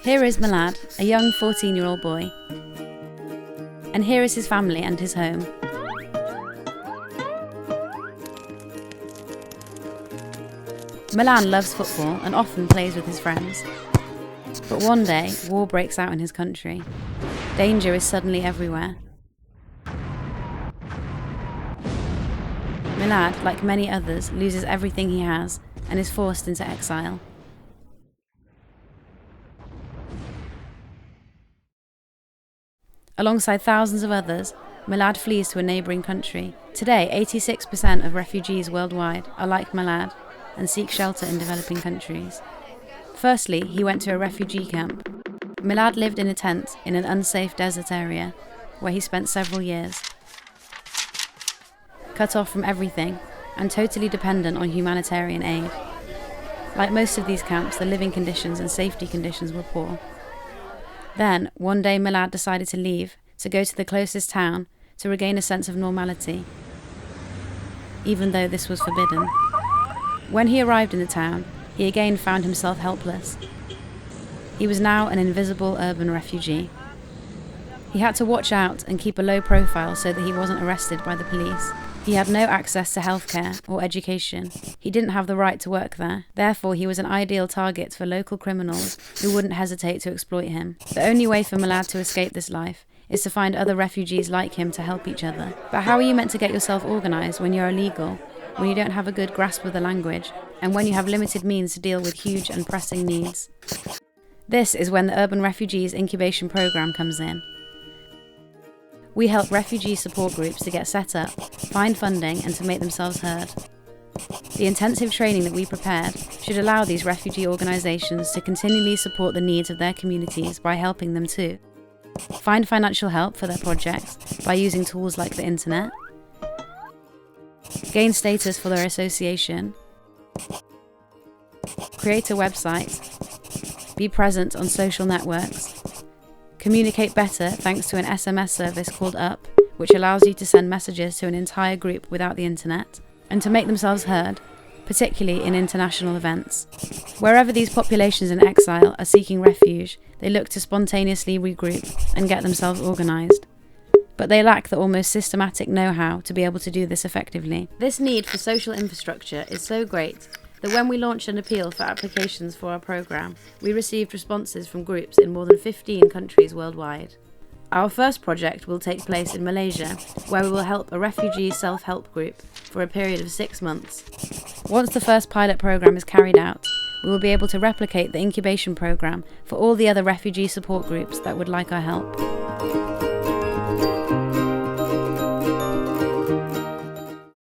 Here is Milad, a young 14-year-old boy. And here is his family and his home. Milan loves football and often plays with his friends. But one day, war breaks out in his country. Danger is suddenly everywhere. Milad, like many others, loses everything he has and is forced into exile. Alongside thousands of others, Milad flees to a neighbouring country. Today, 86% of refugees worldwide are like Milad and seek shelter in developing countries. Firstly, he went to a refugee camp. Milad lived in a tent in an unsafe desert area, where he spent several years. Cut off from everything, and totally dependent on humanitarian aid. Like most of these camps, the living conditions and safety conditions were poor. Then, one day Milad decided to leave, to go to the closest town, to regain a sense of normality, even though this was forbidden. When he arrived in the town, he again found himself helpless. He was now an invisible urban refugee. He had to watch out and keep a low profile so that he wasn't arrested by the police. He had no access to healthcare or education. He didn't have the right to work there. Therefore, he was an ideal target for local criminals who wouldn't hesitate to exploit him. The only way for Milad to escape this life is to find other refugees like him to help each other. But how are you meant to get yourself organised when you're illegal, when you don't have a good grasp of the language, and when you have limited means to deal with huge and pressing needs? This is when the Urban Refugees Incubation Programme comes in. We help refugee support groups to get set up, find funding, and to make themselves heard. The intensive training that we prepared should allow these refugee organisations to continually support the needs of their communities by helping them too. Find financial help for their projects by using tools like the internet. Gain status for their association. Create a website. Be present on social networks. Communicate better thanks to an SMS service called Up, which allows you to send messages to an entire group without the internet, and to make themselves heard, particularly in international events. Wherever these populations in exile are seeking refuge, they look to spontaneously regroup and get themselves organised. But they lack the almost systematic know-how to be able to do this effectively. This need for social infrastructure is so great that when we launched an appeal for applications for our programme, we received responses from groups in more than 15 countries worldwide. Our first project will take place in Malaysia, where we will help a refugee self-help group for a period of 6 months. Once the first pilot programme is carried out, we will be able to replicate the incubation programme for all the other refugee support groups that would like our help.